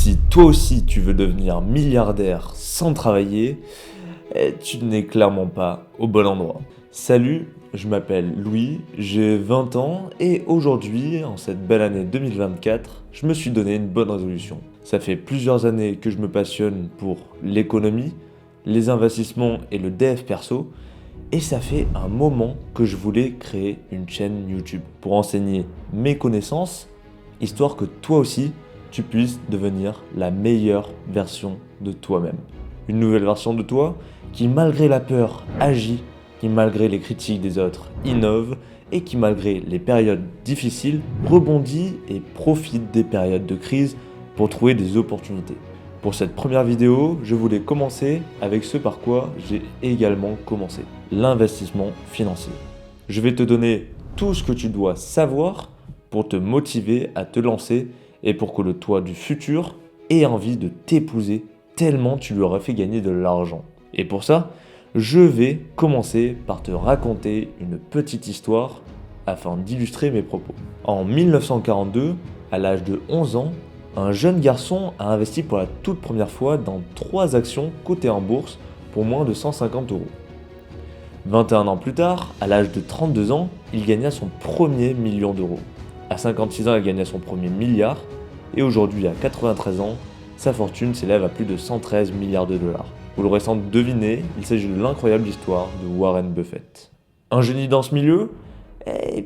Si toi aussi tu veux devenir milliardaire sans travailler, tu n'es clairement pas au bon endroit. Salut, je m'appelle Louis, j'ai 20 ans et aujourd'hui, en cette belle année 2024, je me suis donné une bonne résolution. Ça fait plusieurs années que je me passionne pour l'économie, les investissements et le dev perso, et ça fait un moment que je voulais créer une chaîne YouTube pour enseigner mes connaissances, histoire que toi aussi, tu puisses devenir la meilleure version de toi-même. Une nouvelle version de toi qui, malgré la peur, agit, qui, malgré les critiques des autres, innove et qui, malgré les périodes difficiles, rebondit et profite des périodes de crise pour trouver des opportunités. Pour cette première vidéo, je voulais commencer avec ce par quoi j'ai également commencé, l'investissement financier. Je vais te donner tout ce que tu dois savoir pour te motiver à te lancer et pour que le toi du futur ait envie de t'épouser tellement tu lui auras fait gagner de l'argent. Et pour ça, je vais commencer par te raconter une petite histoire afin d'illustrer mes propos. En 1942, à l'âge de 11 ans, un jeune garçon a investi pour la toute première fois dans 3 actions cotées en bourse pour moins de 150 €. 21 ans plus tard, à l'âge de 32 ans, il gagna son premier million d'euros. À 56 ans, il gagna son premier milliard. Et aujourd'hui, à 93 ans, sa fortune s'élève à plus de 113 milliards de dollars. Vous l'aurez sans doute deviné, il s'agit de l'incroyable histoire de Warren Buffett. Un génie dans ce milieu ?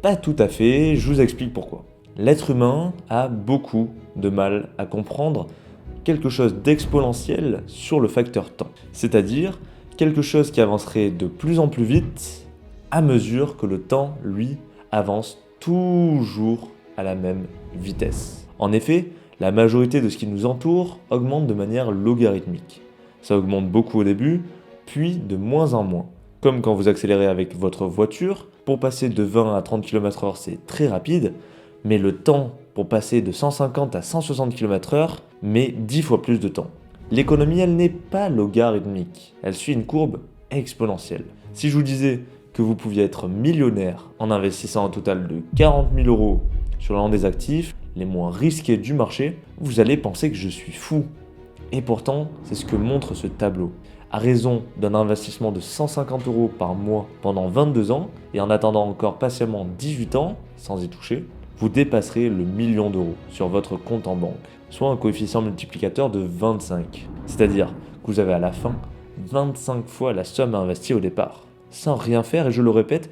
Pas tout à fait, je vous explique pourquoi. L'être humain a beaucoup de mal à comprendre quelque chose d'exponentiel sur le facteur temps. C'est-à-dire quelque chose qui avancerait de plus en plus vite à mesure que le temps, lui, avance toujours à la même vitesse. En effet, la majorité de ce qui nous entoure augmente de manière logarithmique. Ça augmente beaucoup au début, puis de moins en moins. Comme quand vous accélérez avec votre voiture, pour passer de 20 à 30 km/h, c'est très rapide, mais le temps pour passer de 150 à 160 km/h met 10 fois plus de temps. L'économie, elle n'est pas logarithmique, elle suit une courbe exponentielle. Si je vous disais que vous pouviez être millionnaire en investissant un total de 40 000 € sur l'un des actifs les moins risqués du marché, vous allez penser que je suis fou. Et pourtant, c'est ce que montre ce tableau. À raison d'un investissement de 150 € par mois pendant 22 ans, et en attendant encore patiemment 18 ans, sans y toucher, vous dépasserez le million d'euros sur votre compte en banque, soit un coefficient multiplicateur de 25. C'est-à-dire que vous avez à la fin 25 fois la somme investie au départ, sans rien faire, et je le répète,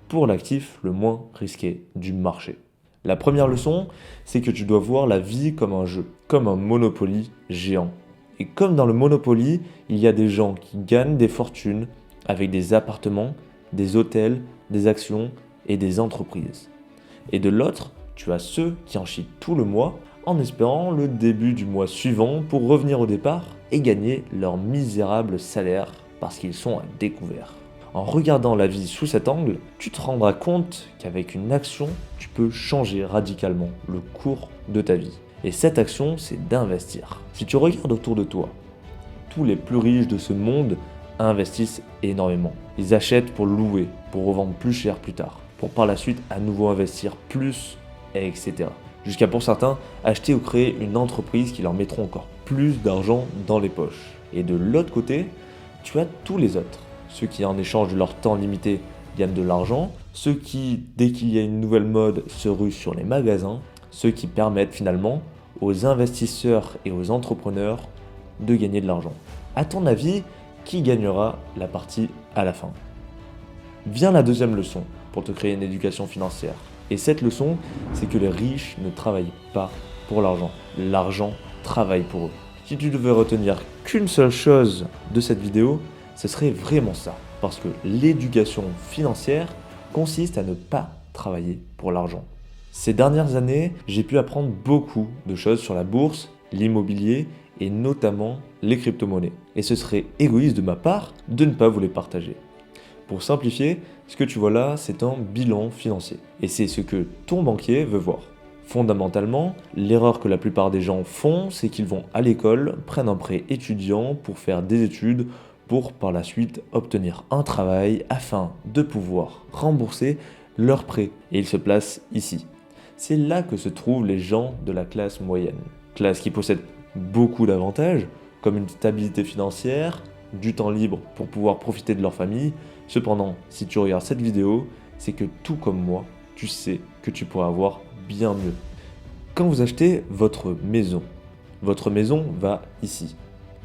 pour l'actif le moins risqué du marché. La première leçon, c'est que tu dois voir la vie comme un jeu, comme un Monopoly géant. Et comme dans le Monopoly, il y a des gens qui gagnent des fortunes avec des appartements, des hôtels, des actions et des entreprises. Et de l'autre, tu as ceux qui en chient tout le mois en espérant le début du mois suivant pour revenir au départ et gagner leur misérable salaire parce qu'ils sont à découvert. En regardant la vie sous cet angle, tu te rendras compte qu'avec une action, tu peux changer radicalement le cours de ta vie. Et cette action, c'est d'investir. Si tu regardes autour de toi, tous les plus riches de ce monde investissent énormément. Ils achètent pour louer, pour revendre plus cher plus tard, pour par la suite à nouveau investir plus, etc. Jusqu'à pour certains, acheter ou créer une entreprise qui leur mettront encore plus d'argent dans les poches. Et de l'autre côté, tu as tous les autres. Ceux qui, en échange de leur temps limité, gagnent de l'argent, ceux qui, dès qu'il y a une nouvelle mode, se ruent sur les magasins, ceux qui permettent finalement aux investisseurs et aux entrepreneurs de gagner de l'argent. À ton avis, qui gagnera la partie à la fin ? Vient la deuxième leçon pour te créer une éducation financière. Et cette leçon, c'est que les riches ne travaillent pas pour l'argent. L'argent travaille pour eux. Si tu devais retenir qu'une seule chose de cette vidéo, ce serait vraiment ça. Parce que l'éducation financière consiste à ne pas travailler pour l'argent. Ces dernières années, j'ai pu apprendre beaucoup de choses sur la bourse, l'immobilier et notamment les crypto-monnaies. Et ce serait égoïste de ma part de ne pas vous les partager. Pour simplifier, ce que tu vois là, c'est un bilan financier. Et c'est ce que ton banquier veut voir. Fondamentalement, l'erreur que la plupart des gens font, c'est qu'ils vont à l'école, prennent un prêt étudiant pour faire des études, pour par la suite obtenir un travail afin de pouvoir rembourser leur prêt. Et ils se placent ici. C'est là que se trouvent les gens de la classe moyenne. Classe qui possède beaucoup d'avantages, comme une stabilité financière, du temps libre pour pouvoir profiter de leur famille. Cependant, si tu regardes cette vidéo, c'est que tout comme moi, tu sais que tu pourrais avoir bien mieux. Quand vous achetez votre maison va ici.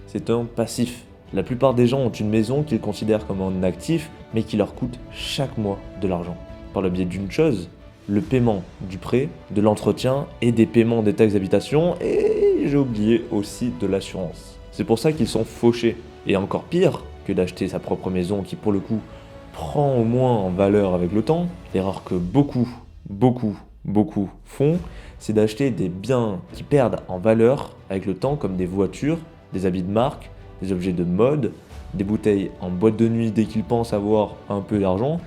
C'est un passif. La plupart des gens ont une maison qu'ils considèrent comme un actif, mais qui leur coûte chaque mois de l'argent. Par le biais d'une chose, le paiement du prêt, de l'entretien et des paiements des taxes d'habitation, et j'ai oublié aussi de l'assurance. C'est pour ça qu'ils sont fauchés. Et encore pire que d'acheter sa propre maison qui pour le coup prend au moins en valeur avec le temps, l'erreur que beaucoup font, c'est d'acheter des biens qui perdent en valeur avec le temps comme des voitures, des habits de marque, des objets de mode, des bouteilles en boîte de nuit dès qu'ils pensent avoir un peu d'argent,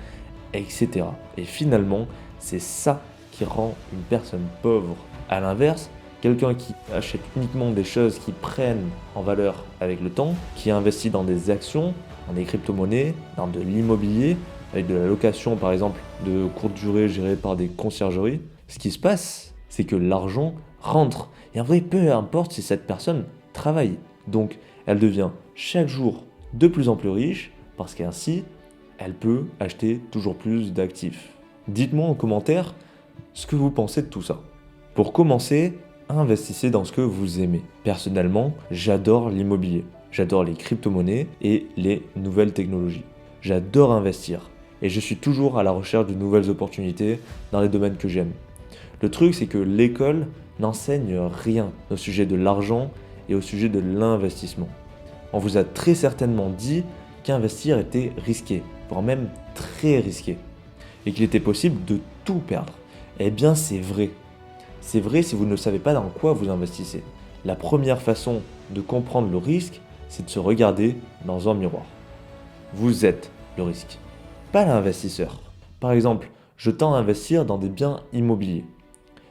etc. Et finalement, c'est ça qui rend une personne pauvre. À l'inverse, quelqu'un qui achète uniquement des choses qui prennent en valeur avec le temps, qui investit dans des actions, dans des crypto-monnaies, dans de l'immobilier, avec de la location par exemple de courte durée gérée par des conciergeries, ce qui se passe, c'est que l'argent rentre. Et en vrai, peu importe si cette personne travaille. Donc, elle devient chaque jour de plus en plus riche parce qu'ainsi, elle peut acheter toujours plus d'actifs. Dites-moi en commentaire ce que vous pensez de tout ça. Pour commencer, investissez dans ce que vous aimez. Personnellement, j'adore l'immobilier. J'adore les crypto-monnaies et les nouvelles technologies. J'adore investir et je suis toujours à la recherche de nouvelles opportunités dans les domaines que j'aime. Le truc, c'est que l'école n'enseigne rien au sujet de l'argent et au sujet de l'investissement. On vous a très certainement dit qu'investir était risqué, voire même très risqué, et qu'il était possible de tout perdre. Eh bien, c'est vrai. C'est vrai si vous ne savez pas dans quoi vous investissez. La première façon de comprendre le risque, c'est de se regarder dans un miroir. Vous êtes le risque, pas l'investisseur. Par exemple, je tends à investir dans des biens immobiliers.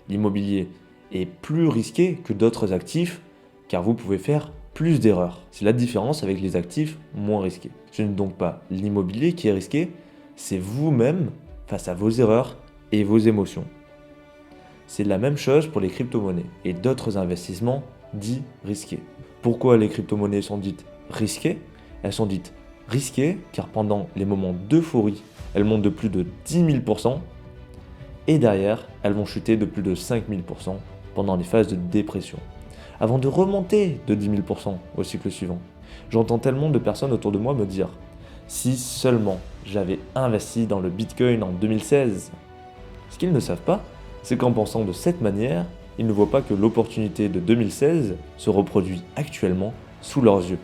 L'immobilier est plus risqué que d'autres actifs car vous pouvez faire plus d'erreurs. C'est la différence avec les actifs moins risqués. Ce n'est donc pas l'immobilier qui est risqué, c'est vous-même face à vos erreurs et vos émotions. C'est la même chose pour les crypto-monnaies et d'autres investissements dits risqués. Pourquoi les crypto-monnaies sont dites risquées ? Elles sont dites risquées car pendant les moments d'euphorie, elles montent de plus de 10 000% et derrière, elles vont chuter de plus de 5 000% pendant les phases de dépression, avant de remonter de 10 000% au cycle suivant. J'entends tellement de personnes autour de moi me dire « Si seulement j'avais investi dans le Bitcoin en 2016 ». Ce qu'ils ne savent pas, c'est qu'en pensant de cette manière, ils ne voient pas que l'opportunité de 2016 se reproduit actuellement sous leurs yeux.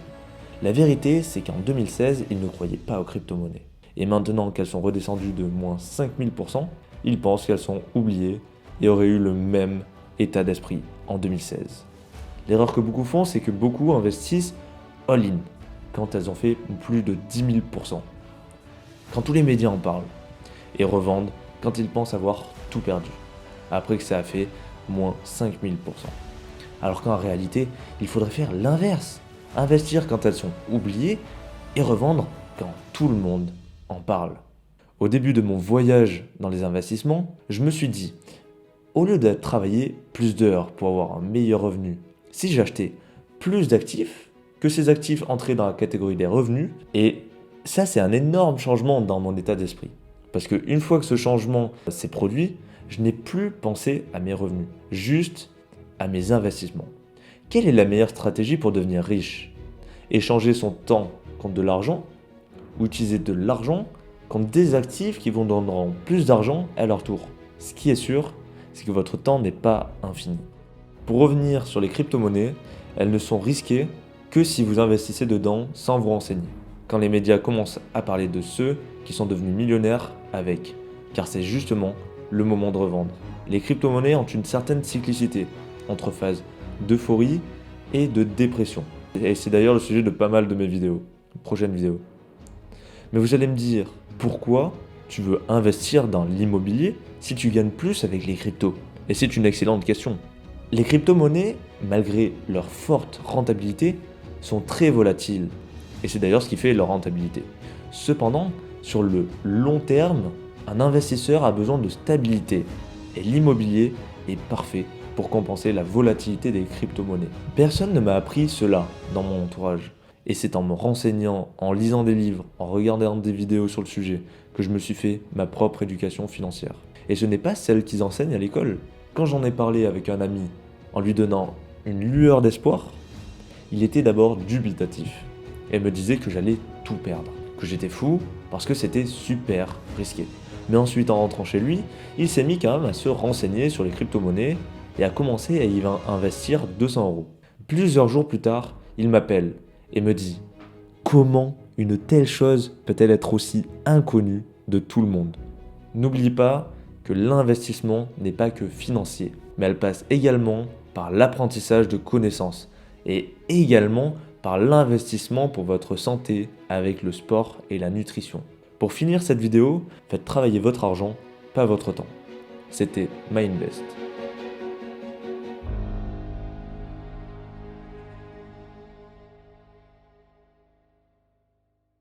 La vérité, c'est qu'en 2016, ils ne croyaient pas aux crypto-monnaies. Et maintenant qu'elles sont redescendues de moins 5000%, ils pensent qu'elles sont oubliées et auraient eu le même état d'esprit en 2016. L'erreur que beaucoup font, c'est que beaucoup investissent all-in quand elles ont fait plus de 10 000%. Quand tous les médias en parlent et revendent quand ils pensent avoir tout perdu, après que ça a fait moins 5000%. Alors qu'en réalité, il faudrait faire l'inverse. Investir quand elles sont oubliées et revendre quand tout le monde en parle. Au début de mon voyage dans les investissements, je me suis dit, au lieu de travailler plus d'heures pour avoir un meilleur revenu, si j'achetais plus d'actifs, que ces actifs entraient dans la catégorie des revenus, et ça c'est un énorme changement dans mon état d'esprit. Parce qu'une fois que ce changement s'est produit, je n'ai plus pensé à mes revenus, juste à mes investissements. Quelle est la meilleure stratégie pour devenir riche ? Échanger son temps contre de l'argent ou utiliser de l'argent contre des actifs qui vous donneront plus d'argent à leur tour. Ce qui est sûr, c'est que votre temps n'est pas infini. Pour revenir sur les crypto-monnaies, elles ne sont risquées que si vous investissez dedans sans vous renseigner. Quand les médias commencent à parler de ceux qui sont devenus millionnaires avec, car c'est justement le moment de revendre. Les crypto-monnaies ont une certaine cyclicité entre phases d'euphorie et de dépression. Et c'est d'ailleurs le sujet de pas mal de mes vidéos, prochaines vidéos. Mais vous allez me dire, pourquoi tu veux investir dans l'immobilier si tu gagnes plus avec les cryptos ? Et c'est une excellente question. Les crypto-monnaies, malgré leur forte rentabilité, sont très volatiles. Et c'est d'ailleurs ce qui fait leur rentabilité. Cependant, sur le long terme, un investisseur a besoin de stabilité. Et l'immobilier est parfait pour compenser la volatilité des crypto-monnaies. Personne ne m'a appris cela dans mon entourage. Et c'est en me renseignant, en lisant des livres, en regardant des vidéos sur le sujet, que je me suis fait ma propre éducation financière. Et ce n'est pas celle qu'ils enseignent à l'école. Quand j'en ai parlé avec un ami, en lui donnant une lueur d'espoir, il était d'abord dubitatif et me disait que j'allais tout perdre, que j'étais fou parce que c'était super risqué. Mais ensuite, en rentrant chez lui, il s'est mis quand même à se renseigner sur les crypto-monnaies et a commencé à y investir 200 euros. Plusieurs jours plus tard, il m'appelle et me dit « Comment une telle chose peut-elle être aussi inconnue de tout le monde ?» N'oublie pas que l'investissement n'est pas que financier, mais elle passe également par l'apprentissage de connaissances et également par l'investissement pour votre santé avec le sport et la nutrition. Pour finir cette vidéo, faites travailler votre argent, pas votre temps. C'était MyInvest.